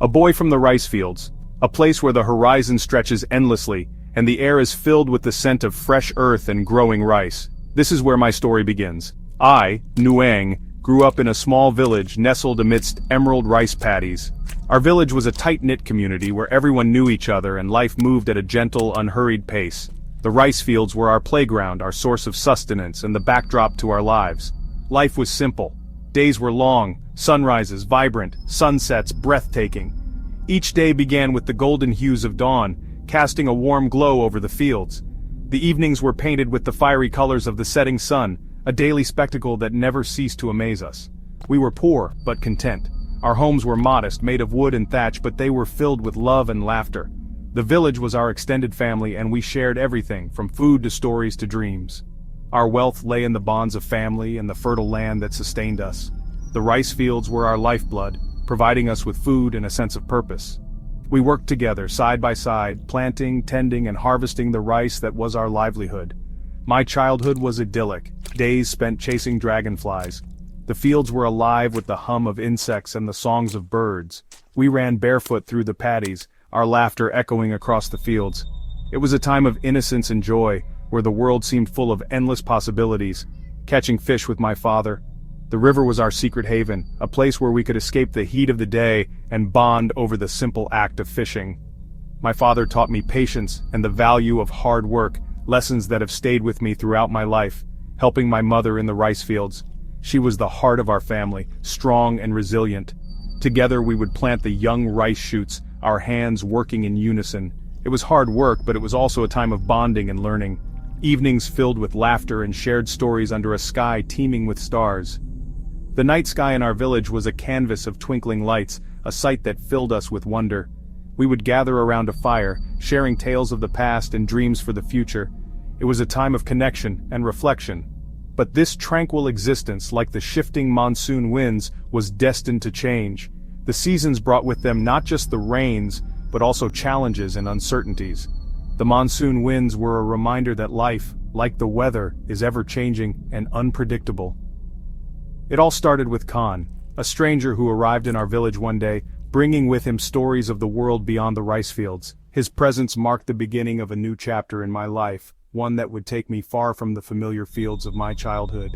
A boy from the rice fields, a place where the horizon stretches endlessly, and the air is filled with the scent of fresh earth and growing rice. This is where my story begins. I, Nueng, grew up in a small village nestled amidst emerald rice paddies. Our village was a tight-knit community where everyone knew each other and life moved at a gentle, unhurried pace. The rice fields were our playground, our source of sustenance, and the backdrop to our lives. Life was simple. Days were long, sunrises vibrant, sunsets breathtaking. Each day began with the golden hues of dawn, casting a warm glow over the fields. The evenings were painted with the fiery colors of the setting sun, a daily spectacle that never ceased to amaze us. We were poor, but content. Our homes were modest, made of wood and thatch, but they were filled with love and laughter. The village was our extended family, and we shared everything, from food to stories to dreams. Our wealth lay in the bonds of family and the fertile land that sustained us. The rice fields were our lifeblood, providing us with food and a sense of purpose. We worked together, side by side, planting, tending, and harvesting the rice that was our livelihood. My childhood was idyllic, days spent chasing dragonflies. The fields were alive with the hum of insects and the songs of birds. We ran barefoot through the paddies, our laughter echoing across the fields. It was a time of innocence and joy, where the world seemed full of endless possibilities. Catching fish with my father. The river was our secret haven, a place where we could escape the heat of the day and bond over the simple act of fishing. My father taught me patience and the value of hard work, lessons that have stayed with me throughout my life. Helping my mother in the rice fields. She was the heart of our family, strong and resilient. Together we would plant the young rice shoots, our hands working in unison. It was hard work, but it was also a time of bonding and learning. Evenings filled with laughter and shared stories under a sky teeming with stars. The night sky in our village was a canvas of twinkling lights, a sight that filled us with wonder. We would gather around a fire, sharing tales of the past and dreams for the future. It was a time of connection and reflection. But this tranquil existence, like the shifting monsoon winds, was destined to change. The seasons brought with them not just the rains, but also challenges and uncertainties. The monsoon winds were a reminder that life, like the weather, is ever-changing and unpredictable. It all started with Khan, a stranger who arrived in our village one day, bringing with him stories of the world beyond the rice fields. His presence marked the beginning of a new chapter in my life, one that would take me far from the familiar fields of my childhood.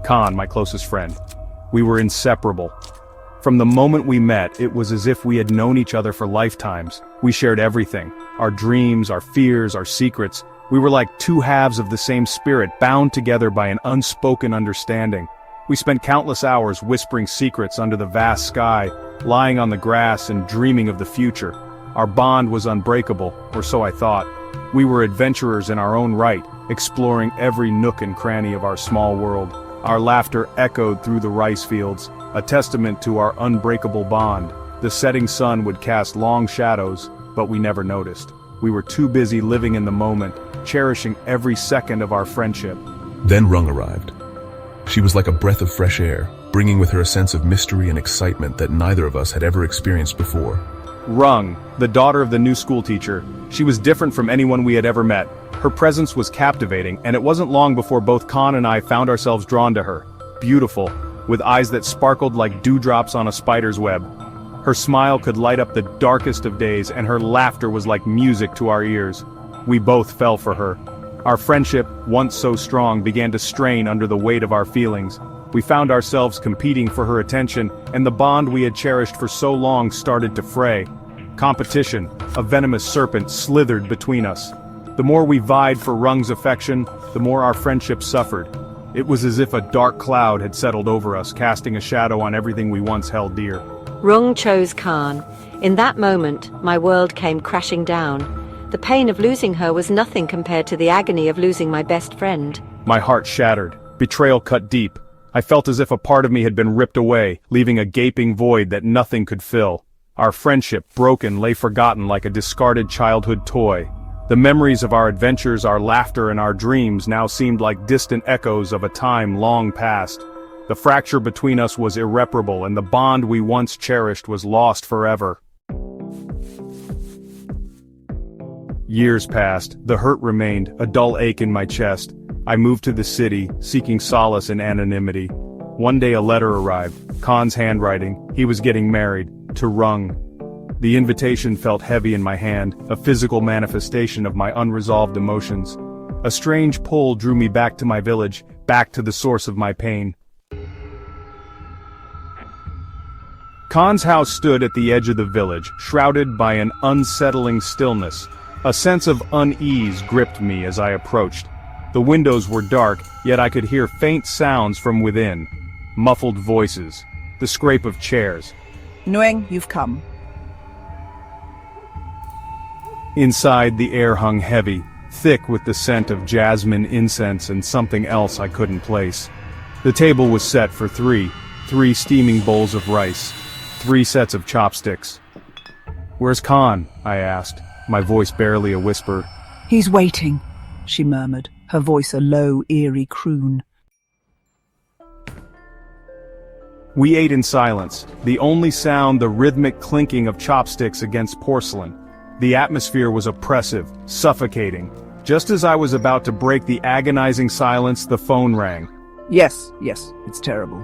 Khan, my closest friend. We were inseparable. From the moment we met, it was as if we had known each other for lifetimes. We shared everything, our dreams, our fears, our secrets. We were like two halves of the same spirit, bound together by an unspoken understanding. We spent countless hours whispering secrets under the vast sky, lying on the grass and dreaming of the future. Our bond was unbreakable, or so I thought. We were adventurers in our own right, exploring every nook and cranny of our small world. Our laughter echoed through the rice fields, a testament to our unbreakable bond. The setting sun would cast long shadows, but we never noticed. We were too busy living in the moment, cherishing every second of our friendship. Then Rung arrived. She was like a breath of fresh air, bringing with her a sense of mystery and excitement that neither of us had ever experienced before. Rung, the daughter of the new school teacher. She was different from anyone we had ever met. Her presence was captivating, and it wasn't long before both Khan and I found ourselves drawn to her. Beautiful, with eyes that sparkled like dewdrops on a spider's web. Her smile could light up the darkest of days, and her laughter was like music to our ears. We both fell for her. Our friendship, once so strong, began to strain under the weight of our feelings. We found ourselves competing for her attention, and the bond we had cherished for so long started to fray. Competition, a venomous serpent, slithered between us. The more we vied for Rung's affection, the more our friendship suffered. It was as if a dark cloud had settled over us, casting a shadow on everything we once held dear. Rung chose Khan. In that moment, my world came crashing down. The pain of losing her was nothing compared to the agony of losing my best friend. My heart shattered. Betrayal cut deep. I felt as if a part of me had been ripped away, leaving a gaping void that nothing could fill. Our friendship, broken, lay forgotten like a discarded childhood toy. The memories of our adventures, our laughter, and our dreams now seemed like distant echoes of a time long past. The fracture between us was irreparable, and the bond we once cherished was lost forever. Years passed, the hurt remained, a dull ache in my chest. I moved to the city, seeking solace in anonymity. One day a letter arrived, Khan's handwriting. He was getting married, to Rung. The invitation felt heavy in my hand, a physical manifestation of my unresolved emotions. A strange pull drew me back to my village, back to the source of my pain. Khan's house stood at the edge of the village, shrouded by an unsettling stillness. A sense of unease gripped me as I approached. The windows were dark, yet I could hear faint sounds from within. Muffled voices, the scrape of chairs. Nueng, you've come. Inside, the air hung heavy, thick with the scent of jasmine incense and something else I couldn't place. The table was set for three steaming bowls of rice, 3 sets of chopsticks. "Where's Khan?" I asked, my voice barely a whisper. He's waiting, she murmured, her voice a low, eerie croon. We ate in silence, the only sound the rhythmic clinking of chopsticks against porcelain. The atmosphere was oppressive, suffocating. Just as I was about to break the agonizing silence, the phone rang. Yes, it's terrible.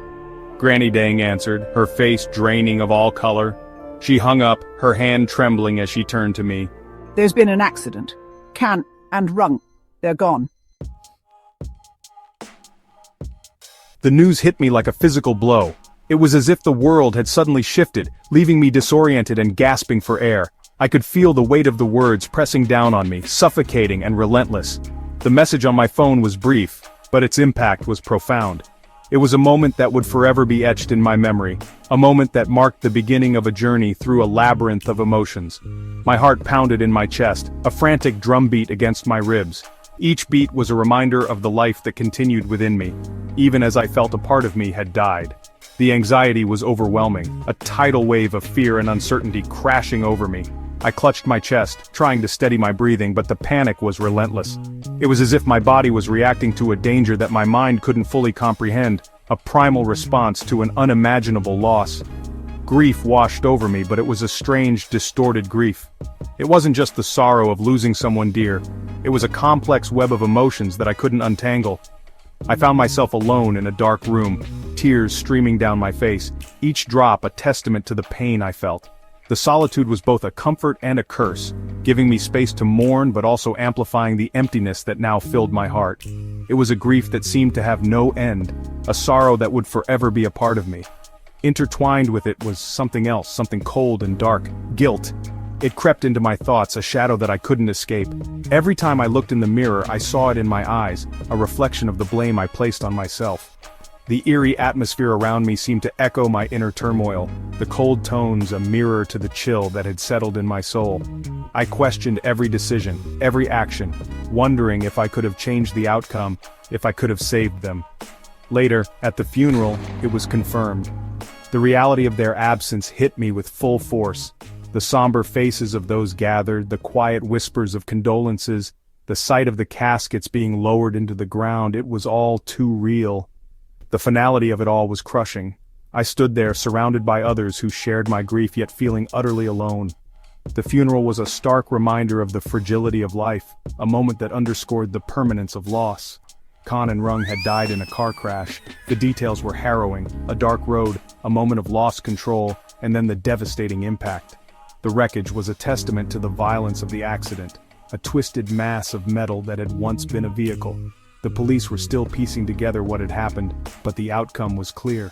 Granny Dang answered, her face draining of all color. She hung up, her hand trembling as she turned to me. There's been an accident. Khan and Rung, they're gone. The news hit me like a physical blow. It was as if the world had suddenly shifted, leaving me disoriented and gasping for air. I could feel the weight of the words pressing down on me, suffocating and relentless. The message on my phone was brief, but its impact was profound. It was a moment that would forever be etched in my memory, a moment that marked the beginning of a journey through a labyrinth of emotions. My heart pounded in my chest, a frantic drumbeat against my ribs. Each beat was a reminder of the life that continued within me, even as I felt a part of me had died. The anxiety was overwhelming, a tidal wave of fear and uncertainty crashing over me. I clutched my chest, trying to steady my breathing, but the panic was relentless. It was as if my body was reacting to a danger that my mind couldn't fully comprehend, a primal response to an unimaginable loss. Grief washed over me, but it was a strange, distorted grief. It wasn't just the sorrow of losing someone dear. It was a complex web of emotions that I couldn't untangle. I found myself alone in a dark room, tears streaming down my face, each drop a testament to the pain I felt. The solitude was both a comfort and a curse, giving me space to mourn but also amplifying the emptiness that now filled my heart. It was a grief that seemed to have no end, a sorrow that would forever be a part of me. Intertwined with it was something else, something cold and dark, guilt. It crept into my thoughts, a shadow that I couldn't escape. Every time I looked in the mirror, I saw it in my eyes, a reflection of the blame I placed on myself. The eerie atmosphere around me seemed to echo my inner turmoil, the cold tones a mirror to the chill that had settled in my soul. I questioned every decision, every action, wondering if I could have changed the outcome, if I could have saved them. Later, at the funeral, it was confirmed. The reality of their absence hit me with full force. The somber faces of those gathered, the quiet whispers of condolences, the sight of the caskets being lowered into the ground, it was all too real. The finality of it all was crushing. I stood there surrounded by others who shared my grief yet feeling utterly alone. The funeral was a stark reminder of the fragility of life, a moment that underscored the permanence of loss. Khan and Rung had died in a car crash. The details were harrowing, a dark road, a moment of lost control, and then the devastating impact. The wreckage was a testament to the violence of the accident, a twisted mass of metal that had once been a vehicle. The police were still piecing together what had happened, but the outcome was clear.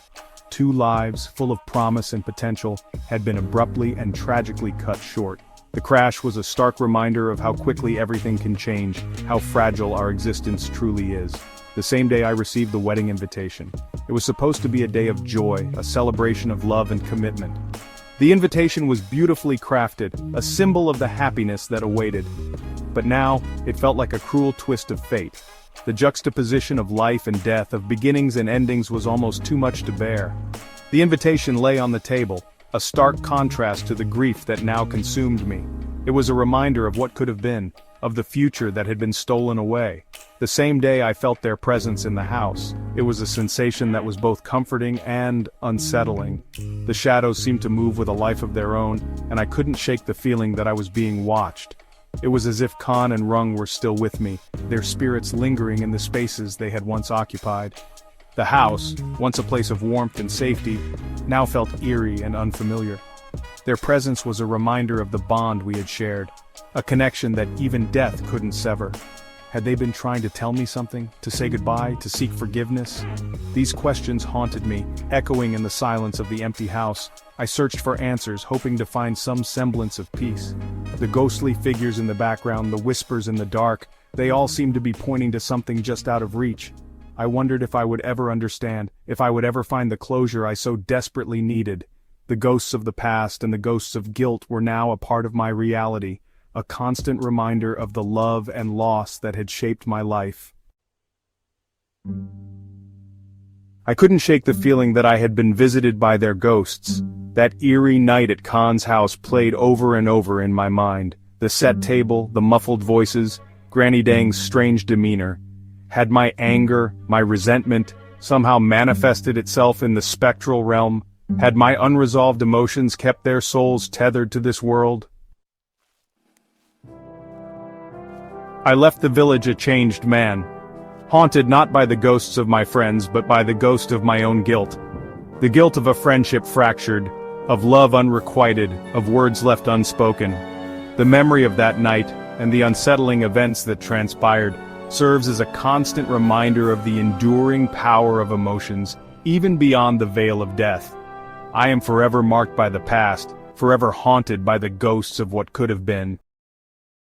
2 lives, full of promise and potential, had been abruptly and tragically cut short. The crash was a stark reminder of how quickly everything can change, how fragile our existence truly is. The same day I received the wedding invitation. It was supposed to be a day of joy, a celebration of love and commitment. The invitation was beautifully crafted, a symbol of the happiness that awaited. But now, it felt like a cruel twist of fate. The juxtaposition of life and death, of beginnings and endings was almost too much to bear. The invitation lay on the table, a stark contrast to the grief that now consumed me. It was a reminder of what could have been, of the future that had been stolen away. The same day I felt their presence in the house. It was a sensation that was both comforting and unsettling. The shadows seemed to move with a life of their own, and I couldn't shake the feeling that I was being watched. It was as if Khan and Rung were still with me, their spirits lingering in the spaces they had once occupied. The house, once a place of warmth and safety, now felt eerie and unfamiliar. Their presence was a reminder of the bond we had shared, a connection that even death couldn't sever. Had they been trying to tell me something, to say goodbye, to seek forgiveness? These questions haunted me, echoing in the silence of the empty house. I searched for answers, hoping to find some semblance of peace. The ghostly figures in the background, the whispers in the dark, they all seemed to be pointing to something just out of reach. I wondered if I would ever understand, if I would ever find the closure I so desperately needed. The ghosts of the past and the ghosts of guilt were now a part of my reality, a constant reminder of the love and loss that had shaped my life. I couldn't shake the feeling that I had been visited by their ghosts. That eerie night at Khan's house played over and over in my mind. The set table, the muffled voices, Granny Dang's strange demeanor. Had my anger, my resentment, somehow manifested itself in the spectral realm? Had my unresolved emotions kept their souls tethered to this world? I left the village a changed man, haunted not by the ghosts of my friends but by the ghost of my own guilt. The guilt of a friendship fractured, of love unrequited, of words left unspoken. The memory of that night, and the unsettling events that transpired, serves as a constant reminder of the enduring power of emotions, even beyond the veil of death. I am forever marked by the past, forever haunted by the ghosts of what could have been.